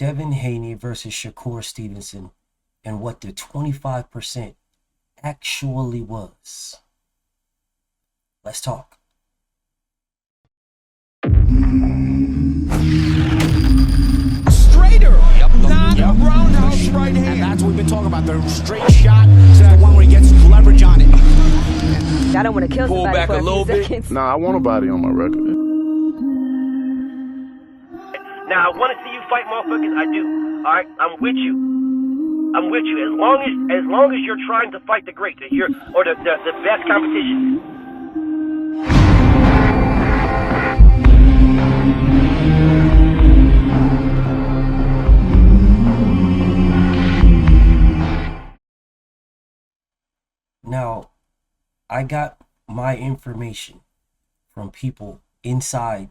Devin Haney versus Shakur Stevenson and what the 25% actually was. Let's talk. Straighter, not a roundhouse right hand. And that's what we've been talking about, the straight shot. It's the one where he gets leverage on it. I don't want to kill Pull somebody back for a a little few bit. seconds. Nah, I want a body on my record. Now, I want to see you fight motherfuckers. I do. All right, I'm with you. I'm with you. As long as you're trying to fight the great, the best competition. Now, I got my information from people inside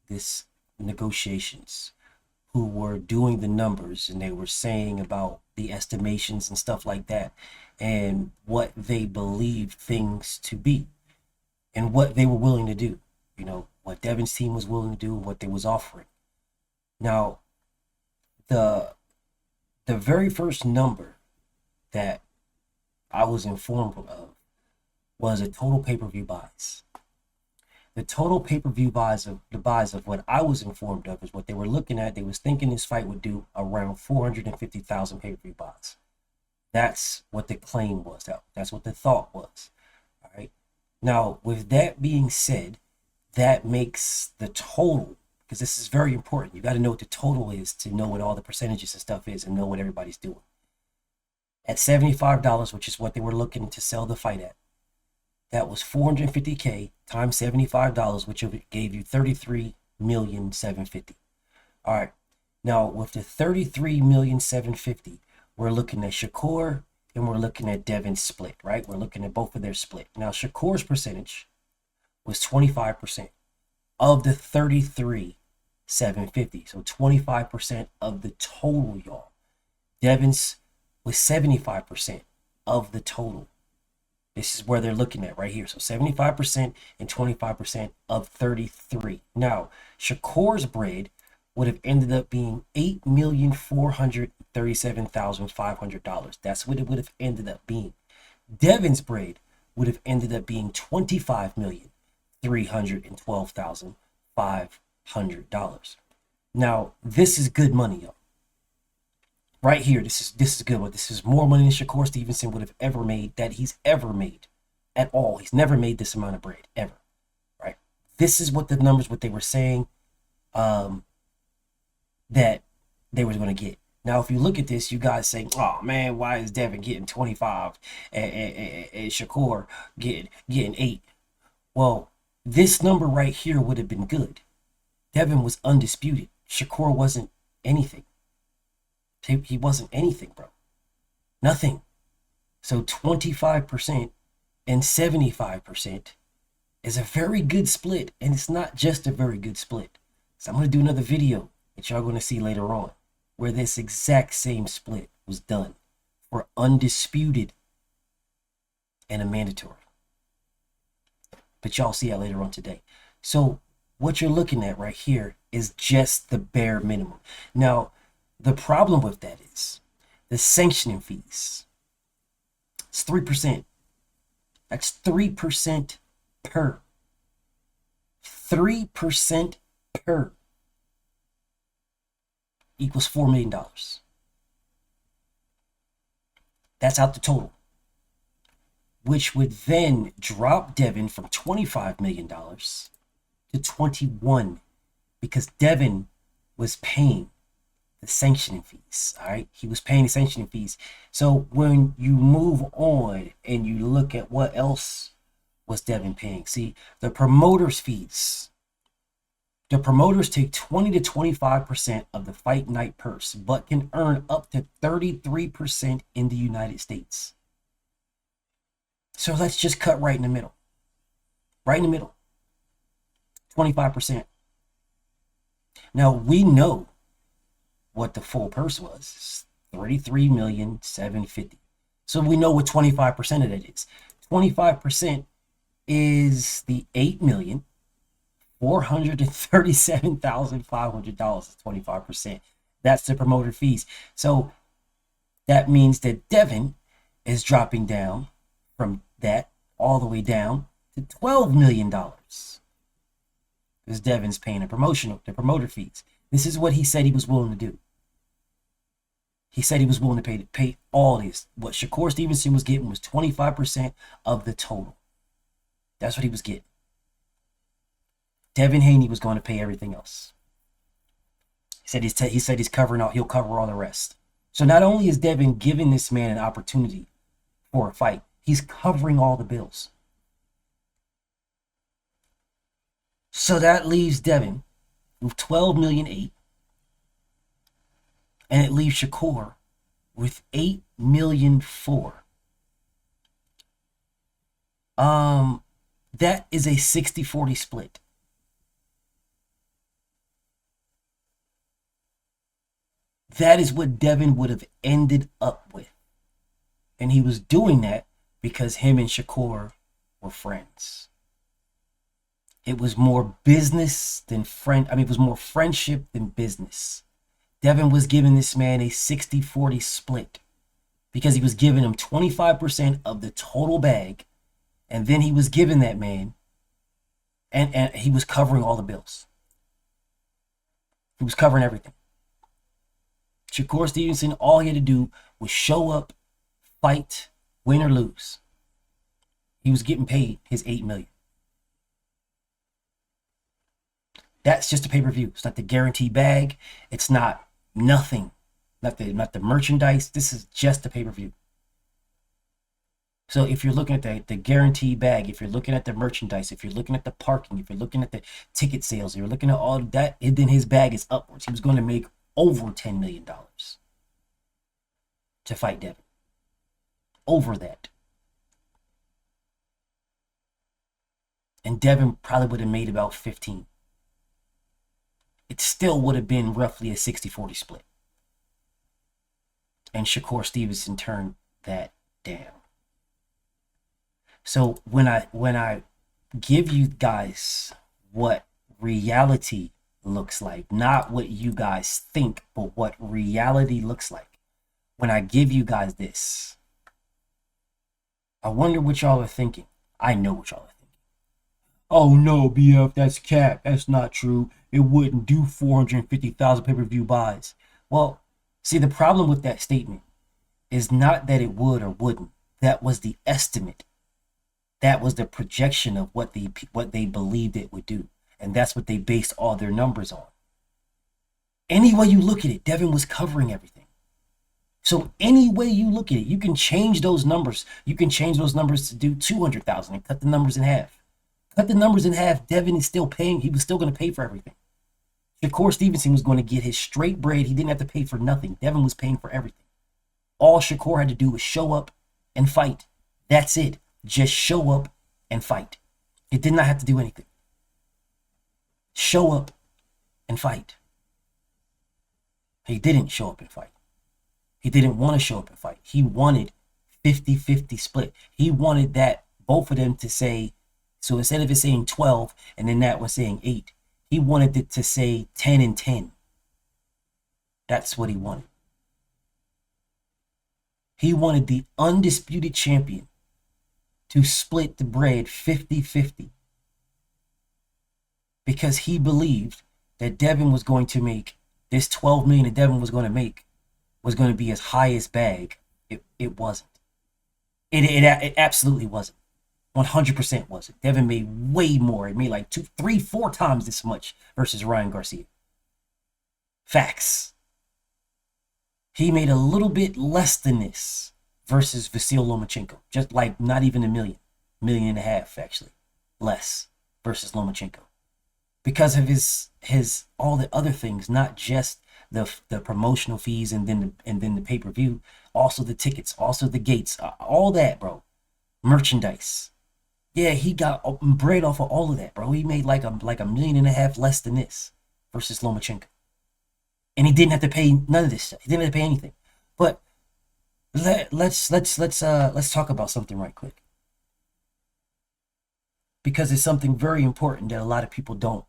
this negotiations who were doing the numbers, and they were saying about the estimations and stuff like that, and what they believed things to be and what they were willing to do, you know, what Devin's team was willing to do, what they was offering. Now, the very first number that I was informed of was a total pay-per-view buys. The total pay-per-view buys of what I was informed of is what they were looking at. They was thinking this fight would do around 450,000 pay-per-view buys. That's what the claim was. That's what the thought was. All right. Now, with that being said, that makes the total, because this is very important. You got to know what the total is to know what all the percentages and stuff is and know what everybody's doing. At $75, which is what they were looking to sell the fight at, that was $450K times $75, which gave you $33,750,000. All right. Now, with the $33,750,000, we're looking at Shakur and we're looking at Devin's split, right? We're looking at both of their split. Now, Shakur's percentage was 25% of the $33,750,000. So 25% of the total, y'all. Devin's was 75% of the total. This is where they're looking at right here. So 75% and 25% of 33. Now, Shakur's bread would have ended up being $8,437,500. That's what it would have ended up being. Devin's bread would have ended up being $25,312,500. Now, this is good money, y'all. Right here, this is good one. This is more money than Shakur Stevenson would have ever made, that he's ever made at all. He's never made this amount of bread, ever. Right? This is what the numbers, what they were saying that they were going to get. Now, if you look at this, you guys say, oh man, why is Devin getting 25 and Shakur getting 8? Well, this number right here would have been good. Devin was undisputed. Shakur wasn't anything. He wasn't anything, bro. Nothing. So 25% and 75% is a very good split. And it's not just a very good split. So I'm going to do another video that y'all going to see later on where this exact same split was done for undisputed and a mandatory. But y'all see that later on today. So what you're looking at right here is just the bare minimum. Now, the problem with that is the sanctioning fees. It's 3%. That's 3% per. 3% per equals $4 million. That's out the total, which would then drop Devin from $25 million to 21, because Devin was paying the sanctioning fees. All right, he was paying the sanctioning fees. So when you move on and you look at what else was Devin paying, see, the promoters fees. The promoters take 20 to 25% of the fight night purse, but can earn up to 33% in the United States. So let's just cut right in the middle. Right in the middle. 25%. Now we know what the full purse was. $33,750,000. So we know what 25% of that is. 25% is the $8,437,500 is 25%. That's the promoter fees. So that means that Devin is dropping down from that all the way down to $12 million. Because Devin's paying the promoter fees. This is what he said he was willing to do. He said he was willing to pay all this. What Shakur Stevenson was getting was 25% of the total. That's what he was getting. Devin Haney was going to pay everything else. He said he's covering out. He'll cover all the rest. So not only is Devin giving this man an opportunity for a fight, he's covering all the bills. So that leaves Devin with $12.8 million, and it leaves Shakur with $8.4 million. That is a 60-40 split. That is what Devin would have ended up with. And he was doing that because him and Shakur were friends. It was more business than it was more friendship than business. Devin was giving this man a 60-40 split because he was giving him 25% of the total bag, and then he was giving that man, and he was covering all the bills. He was covering everything. Shakur Stevenson, all he had to do was show up, fight, win or lose. He was getting paid his $8 million. That's just a pay-per-view. It's not the guaranteed bag. It's not nothing. Not the merchandise. This is just a pay-per-view. So if you're looking at the guaranteed bag, if you're looking at the merchandise, if you're looking at the parking, if you're looking at the ticket sales, if you're looking at all that, then his bag is upwards. He was going to make over $10 million to fight Devin. Over that. And Devin probably would have made about 15. It still would have been roughly a 60-40 split. And Shakur Stevenson turned that down. So when I give you guys what reality looks like, not what you guys think, but what reality looks like, when I give you guys this, I wonder what y'all are thinking. I know what y'all are thinking. Oh no, BF, that's cap. That's not true. It wouldn't do 450,000 pay-per-view buys. Well, see, the problem with that statement is not that it would or wouldn't. That was the estimate. That was the projection of what they believed it would do. And that's what they based all their numbers on. Any way you look at it, Devin was covering everything. So any way you look at it, you can change those numbers. You can change those numbers to do 200,000 and cut the numbers in half. Cut the numbers in half, Devin is still paying. He was still going to pay for everything. Shakur Stevenson was going to get his straight bread. He didn't have to pay for nothing. Devin was paying for everything. All Shakur had to do was show up and fight. That's it. Just show up and fight. It did not have to do anything. Show up and fight. He didn't show up and fight. He didn't want to show up and fight. He wanted 50-50 split. He wanted that, both of them to say, so instead of it saying 12 and then that was saying 8, he wanted it to say 10 and 10. That's what he wanted. He wanted the undisputed champion to split the bread 50-50 because he believed that Devin was going to make this 12 million that Devin was going to make was going to be his highest bag. It wasn't. It absolutely wasn't. 100% wasn't. Devin made way more. It made like 2, 3, 4 times this much versus Ryan Garcia. Facts. He made a little bit less than this versus Vasyl Lomachenko. Just like not even $1 million and a half actually. Less versus Lomachenko. Because of his all the other things, not just the promotional fees and then the pay-per-view, also the tickets, also the gates, all that, bro. Merchandise. Yeah, he got bread off of all of that, bro. He made like $1.5 million less than this versus Lomachenko. And he didn't have to pay none of this stuff. He didn't have to pay anything. But let's talk about something right quick. Because it's something very important that a lot of people don't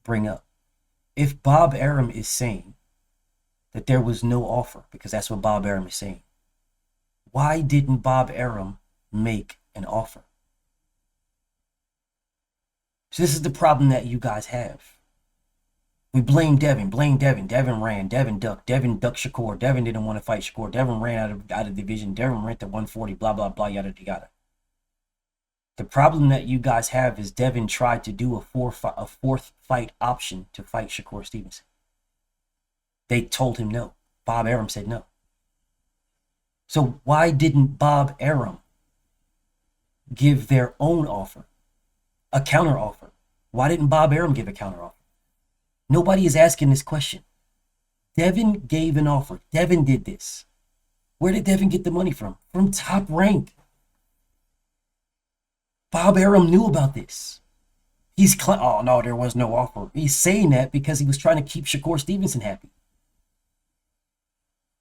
bring up. If Bob Arum is saying that there was no offer, because that's what Bob Arum is saying. Why didn't Bob Arum make an offer? So this is the problem that you guys have. We blame Devin. Devin ran. Devin ducked Shakur. Devin didn't want to fight Shakur. Devin ran out of division. Devin ran to 140. Blah blah blah. Yada yada. The problem that you guys have is Devin tried to do a fourth fight option to fight Shakur Stevenson. They told him no. Bob Arum said no. So why didn't Bob Arum give their own offer, a counter offer? Why didn't Bob Arum give a counter offer? Nobody is asking this question. Devin gave an offer. Devin did this. Where did Devin get the money from? From Top Rank. Bob Arum knew about this. Oh no, there was no offer. He's saying that because he was trying to keep Shakur Stevenson happy.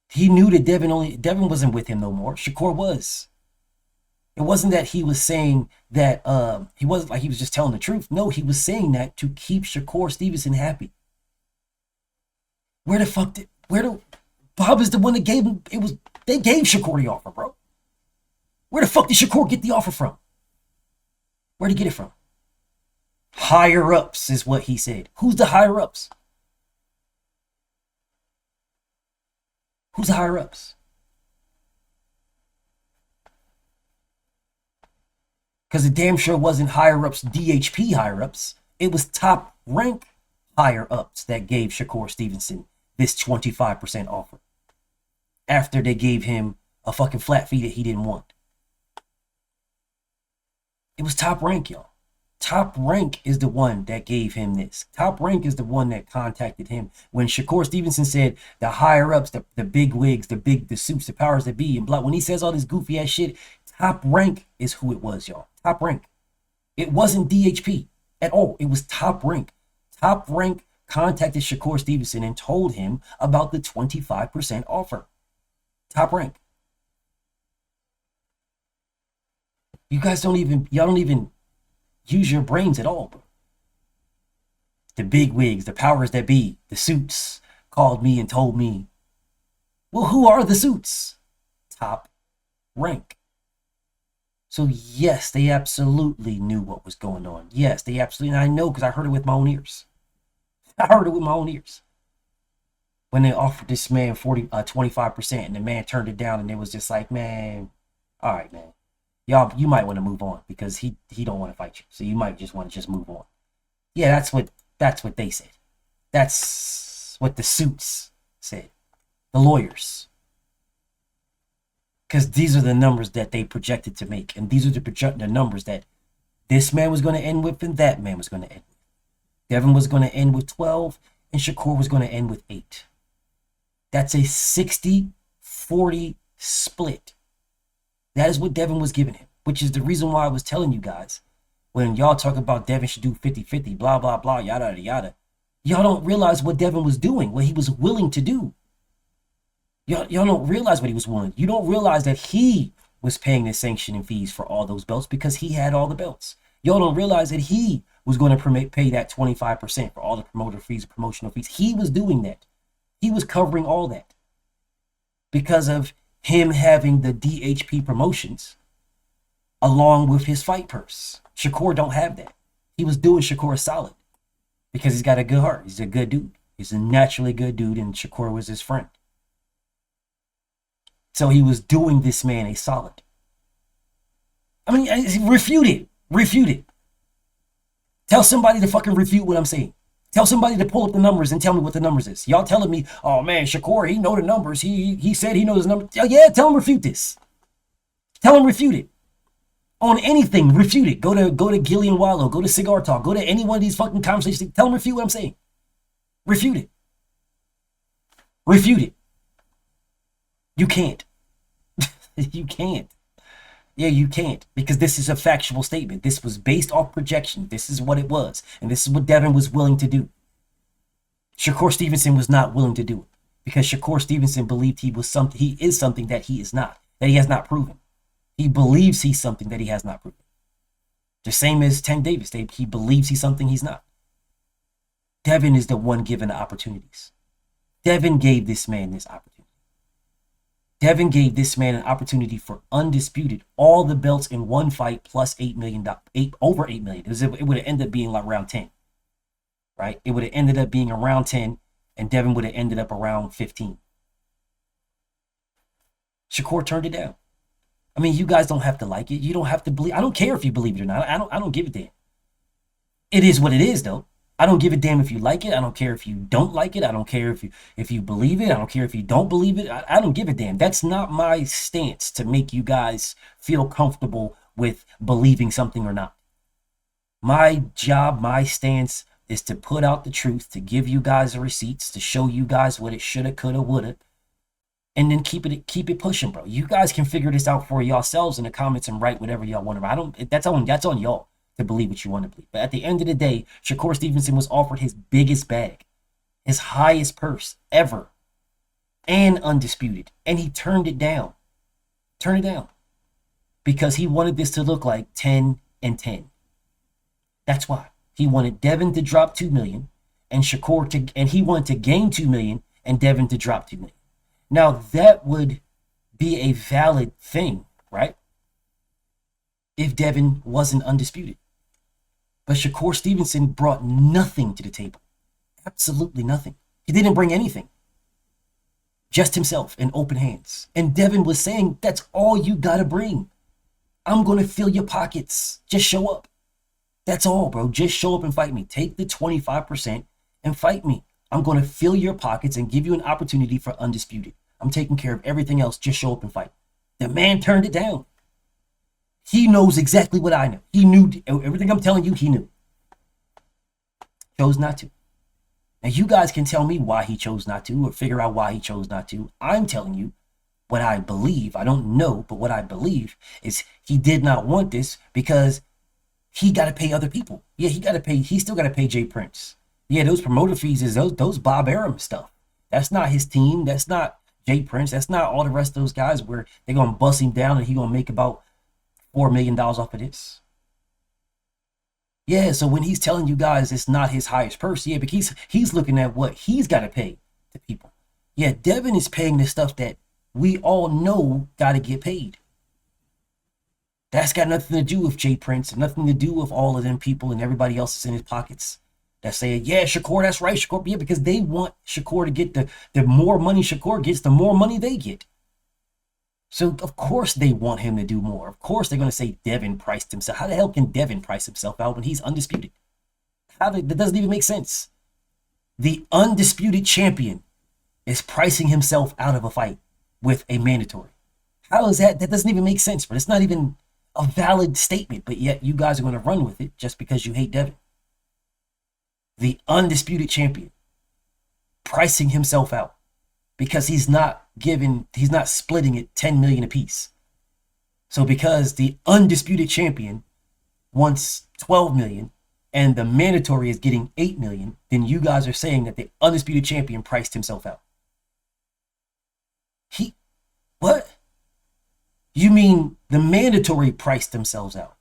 He knew that Devin wasn't with him no more. Shakur was. It wasn't that he was saying that he wasn't like he was just telling the truth. No, he was saying that to keep Shakur Stevenson happy. Bob is the one that gave him, they gave Shakur the offer, bro. Where the fuck did Shakur get the offer from? Where'd he get it from? Higher ups is what he said. Who's the higher ups? Who's the higher ups? Because it damn sure wasn't higher ups, DHP higher ups. It was Top Rank higher ups that gave Shakur Stevenson this 25% offer. After they gave him a fucking flat fee that he didn't want. It was Top Rank, y'all. Top Rank is the one that gave him this. Top Rank is the one that contacted him. When Shakur Stevenson said the higher ups, the big wigs, the suits, the powers that be, and blah, when he says all this goofy ass shit, Top Rank is who it was, y'all. Top Rank. It wasn't DHP at all. It was Top Rank. Top Rank contacted Shakur Stevenson and told him about the 25% offer. Top Rank. Y'all don't even use your brains at all, bro. The big wigs, the powers that be, the suits called me and told me. Well, who are the suits? Top Rank. So yes, they absolutely knew what was going on. Yes, they absolutely, and I know because I heard it with my own ears. I heard it with my own ears. When they offered this man 25% and the man turned it down and it was just like, man, all right, man. Y'all, you might want to move on because he don't want to fight you. So you might just want to just move on. Yeah, that's what they said. That's what the suits said. The lawyers. Because these are the numbers that they projected to make. And these are the numbers that this man was going to end with and that man was going to end with. Devin was going to end with 12 and Shakur was going to end with 8. That's a 60-40 split. That is what Devin was giving him, which is the reason why I was telling you guys, when y'all talk about Devin should do 50-50, blah, blah, blah, yada, yada, yada. Y'all don't realize what Devin was doing, what he was willing to do. Y'all don't realize what he was willing. You don't realize that he was paying the sanctioning fees for all those belts because he had all the belts. Y'all don't realize that he was going to pay that 25% for all the promoter fees, promotional fees. He was doing that. He was covering all that because of him having the DHP promotions along with his fight purse. Shakur don't have that. He was doing Shakur solid because he's got a good heart. He's a good dude. He's a naturally good dude, and Shakur was his friend. So he was doing this man a solid. I mean, refute it. Tell somebody to fucking refute what I'm saying. Tell somebody to pull up the numbers and tell me what the numbers is. Y'all telling me, oh man, Shakur, he know the numbers. He said he knows the numbers. Yeah, tell him refute this. Tell him refute it. On anything, refute it. Go to Gillian Wallow. Go to Cigar Talk. Go to any one of these fucking conversations. Tell him refute what I'm saying. Refute it. Refute it. You can't. You can't. Yeah, you can't, because this is a factual statement. This was based off projection. This is what it was, and this is what Devin was willing to do. Shakur Stevenson was not willing to do it because Shakur Stevenson believed he is something that he is not, that he has not proven. He believes he's something that he has not proven. The same as Tank Davis. He believes he's something he's not. Devin is the one given the opportunities. Devin gave this man this opportunity. Devin gave this man an opportunity for undisputed, all the belts in one fight plus $8 million, over $8 million. It would have ended up being like around 10, right? It would have ended up being around 10, and Devin would have ended up around 15. Shakur turned it down. I mean, you guys don't have to like it. You don't have to believe. I don't care if you believe it or not. I don't give a damn. It is what it is, though. I don't give a damn if you like it. I don't care if you don't like it. I don't care if you believe it. I don't care if you don't believe it. I don't give a damn. That's not my stance to make you guys feel comfortable with believing something or not. My job, my stance is to put out the truth, to give you guys the receipts, to show you guys what it shoulda, coulda, woulda, and then keep it pushing, bro. You guys can figure this out for yourselves in the comments and write whatever y'all want to. That's on y'all to believe what you want to believe. But at the end of the day, Shakur Stevenson was offered his biggest bag, his highest purse ever, and undisputed, and he turned it down. Turned it down because he wanted this to look like 10 and 10. That's why he wanted Devin to drop 2 million and he wanted to gain 2 million and Devin to drop 2 million. Now that would be a valid thing, right? If Devin wasn't undisputed. But Shakur Stevenson brought nothing to the table. Absolutely nothing. He didn't bring anything. Just himself and open hands. And Devin was saying, that's all you gotta bring. I'm gonna fill your pockets. Just show up. That's all, bro. Just show up and fight me. Take the 25% and fight me. I'm gonna fill your pockets and give you an opportunity for undisputed. I'm taking care of everything else. Just show up and fight. The man turned it down. He knows exactly what I know. He knew everything I'm telling you, he knew. Chose not to. Now, you guys can tell me why he chose not to or figure out why he chose not to. I'm telling you what I believe. I don't know, but what I believe is he did not want this because he got to pay other people. Yeah, he still got to pay Jay Prince. Yeah, those promoter fees is those Bob Arum stuff. That's not his team. That's not Jay Prince. That's not all the rest of those guys where they're going to bust him down and he going to make about $4 million off of this. Yeah, so when he's telling you guys it's not his highest purse, yeah, but he's looking at what he's got to pay to people. Yeah, Devin is paying the stuff that we all know got to get paid. That's got nothing to do with Jay Prince, nothing to do with all of them people and everybody else that's in his pockets that say, yeah, Shakur, that's right, Shakur. Yeah, because they want Shakur to get the more money Shakur gets, the more money they get. So, of course, they want him to do more. Of course, they're going to say Devin priced himself. How the hell can Devin price himself out when he's undisputed? That doesn't even make sense. The undisputed champion is pricing himself out of a fight with a mandatory. How is that? That doesn't even make sense, but it's not even a valid statement, but yet you guys are going to run with it just because you hate Devin. The undisputed champion pricing himself out because he's not splitting it 10 million apiece. So because the undisputed champion wants 12 million and the mandatory is getting 8 million, then you guys are saying that the undisputed champion priced himself out. What? You mean the mandatory priced themselves out?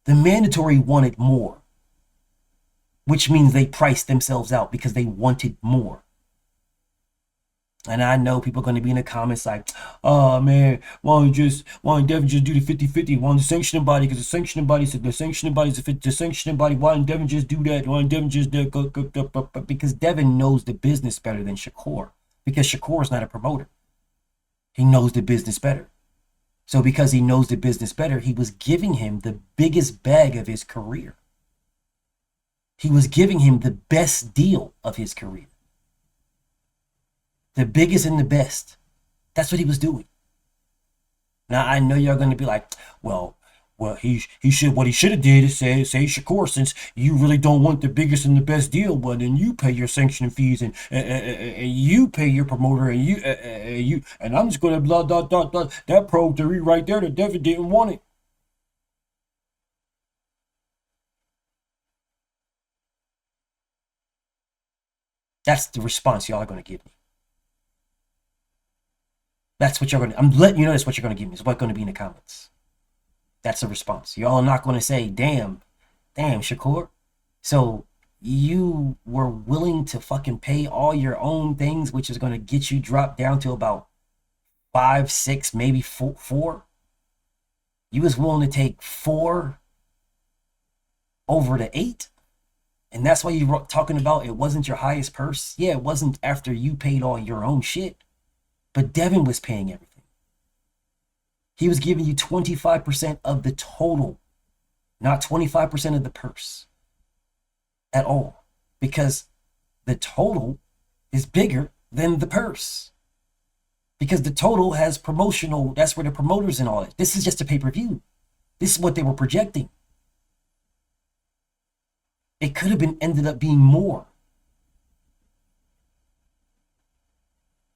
The mandatory wanted more, which means they priced themselves out because they wanted more. And I know people are going to be in the comments like, oh man, why don't Devin just do the 50-50? Why don't the sanctioning body, because the sanctioning body said the sanctioning body is the sanctioning body. Why don't Devin just do that? Why don't Devin just do that? Because Devin knows the business better than Shakur. Because Shakur is not a promoter. He knows the business better. So because he knows the business better, he was giving him the biggest bag of his career. He was giving him the best deal of his career. The biggest and the best. That's what he was doing. Now, I know you're going to be like, well, what he should have did is say Shakur, since you really don't want the biggest and the best deal, well, then you pay your sanctioning fees and you pay your promoter and you and I'm just going to blah, blah, blah, blah. That proved to read right there that Devin didn't want it. That's the response y'all are going to give me. That's what you're going to, I'm letting you know that's what you're going to give me. It's what's going to be in the comments. That's a response. Y'all are not going to say, damn, Shakur. So you were willing to fucking pay all your own things, which is going to get you dropped down to about 5, 6, maybe 4. You was willing to take 4 over the 8. And that's why you were talking about it wasn't your highest purse. Yeah, it wasn't after you paid all your own shit. But Devin was paying everything. He was giving you 25% of the total, not 25% of the purse at all. Because the total is bigger than the purse. Because the total has promotional, that's where the promoters and all that. This is just a pay-per-view. This is what they were projecting. It could have been ended up being more.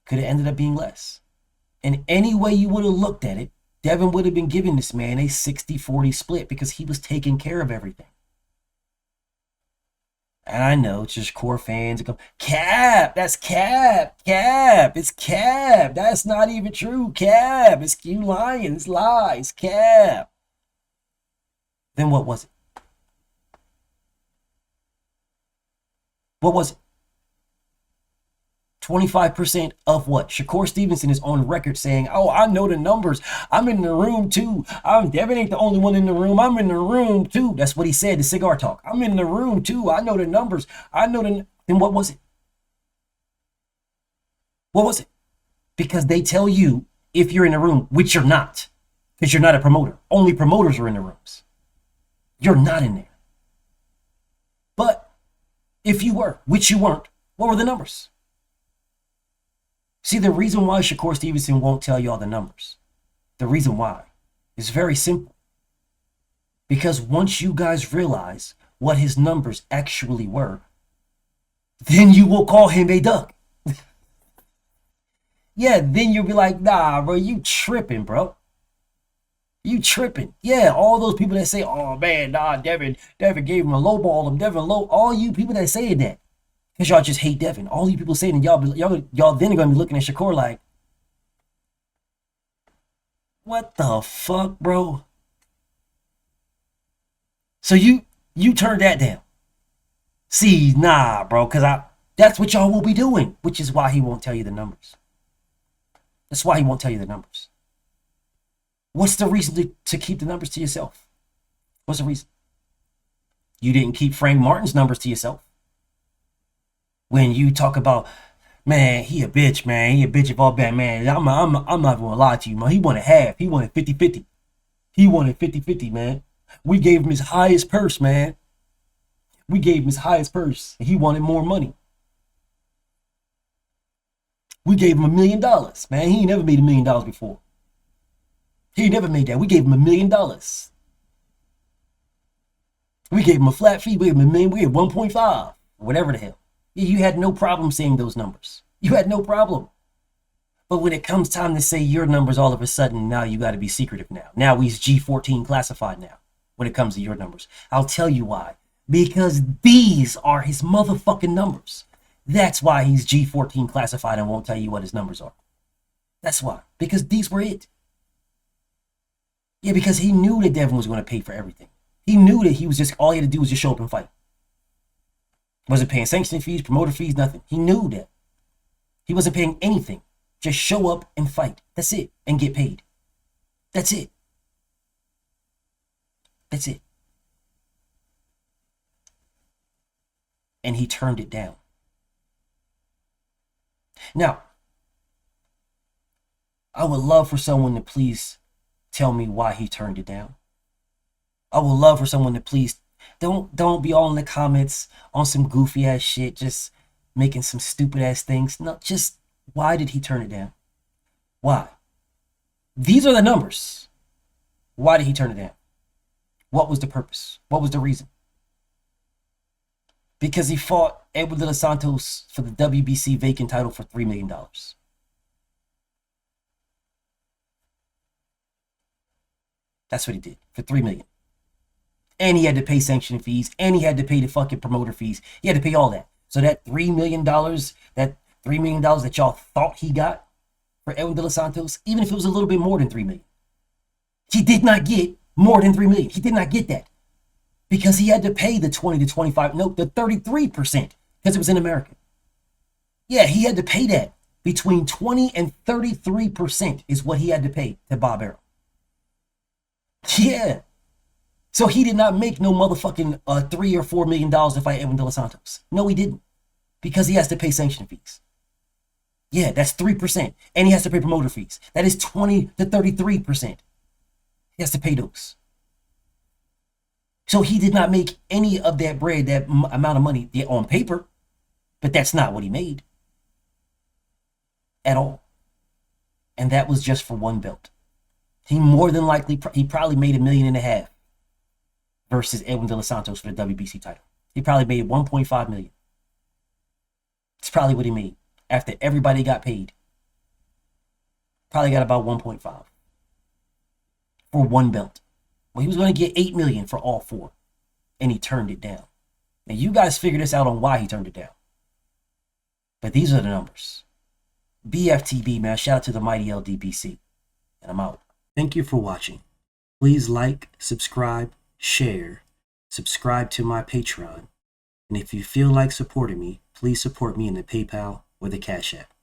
Could have ended up being less. And any way you would have looked at it, Devin would have been giving this man a 60-40 split because he was taking care of everything. And I know it's just core fans. Cap, that's Cap. Cap, it's Cap. That's not even true. Cap, it's you lying. It's lies. Cap. Then what was it? What was it? 25% of what? Shakur Stevenson is on record saying, oh, I know the numbers. I'm in the room too. Devin ain't the only one in the room. I'm in the room too. That's what he said, the cigar talk. I'm in the room too. I know the numbers. I know the... Then what was it? What was it? Because they tell you if you're in a room, which you're not, because you're not a promoter. Only promoters are in the rooms. You're not in there. But if you were, which you weren't, what were the numbers? See, the reason why Shakur Stevenson won't tell you all the numbers, the reason why is very simple. Because once you guys realize what his numbers actually were, then you will call him a duck. Yeah, then you'll be like, nah, bro, you tripping, bro. You tripping. Yeah, all those people that say, oh, man, nah, Devin gave him a low ball. All you people that say that. Because y'all just hate Devin. All you people saying, and y'all then are going to be looking at Shakur like, what the fuck, bro? So you turned that down. See, nah, bro, because that's what y'all will be doing, which is why he won't tell you the numbers. That's why he won't tell you the numbers. What's the reason to keep the numbers to yourself? What's the reason? You didn't keep Frank Martin's numbers to yourself. When you talk about, man, he a bitch, man. He a bitch of all bad, man. I'm not going to lie to you, man. He wanted half. He wanted 50-50. He wanted 50-50, man. We gave him his highest purse, man. We gave him his highest purse, and he wanted more money. We gave him $1 million, man. He ain't never made $1 million before. He never made that. We gave him $1 million. We gave him a flat fee. We gave him $1 million. We gave 1.5, whatever the hell. You had no problem saying those numbers. You had no problem. But when it comes time to say your numbers, all of a sudden, now you got to be secretive now. Now he's G14 classified now when it comes to your numbers. I'll tell you why. Because these are his motherfucking numbers. That's why he's G14 classified and won't tell you what his numbers are. That's why. Because these were it. Yeah, because he knew that Devin was going to pay for everything. He knew that all he had to do was just show up and fight. Wasn't paying sanction fees, promoter fees, nothing. He knew that. He wasn't paying anything. Just show up and fight. That's it. And get paid. That's it. That's it. And he turned it down. Now, I would love for someone to please tell me why he turned it down. I would love for someone to please don't be all in the comments on some goofy ass shit, just making some stupid ass things. No, just why did he turn it down? Why? These are the numbers. Why did he turn it down? What was the purpose? What was the reason? Because he fought Edwin De Los Santos for the WBC vacant title for $3 million. That's what he did for $3 million. And he had to pay sanction fees, and he had to pay the fucking promoter fees. He had to pay all that. So that $3 million, that y'all thought he got for Edwin De Los Santos, even if it was a little bit more than $3 million, he did not get more than $3 million. He did not get that. because he had to pay the 20 to 25, no, the 33% because it was in America. Yeah, he had to pay that. Between 20 and 33% is what he had to pay to Bob Arum. Yeah. So he did not make no motherfucking $3 or $4 million to fight Edwin De Los Santos. No, he didn't. Because he has to pay sanction fees. Yeah, that's 3%. And he has to pay promoter fees. That is 20 to 33%. He has to pay those. So he did not make any of that bread, that amount of money on paper. But that's not what he made. At all. And that was just for one belt. He more than likely, he probably made $1.5 million versus Edwin De Los Santos for the WBC title. He probably made $1.5 million. It's probably what he made after everybody got paid. Probably got about 1.5 for one belt. Well, he was going to get $8 million for all four, and he turned it down. Now you guys figure this out on why he turned it down. But these are the numbers. BFTB, man. Shout out to the mighty LDBC, and I'm out. Thank you for watching. Please like, subscribe, share, subscribe to my Patreon, and if you feel like supporting me, please support me in the PayPal or the Cash App.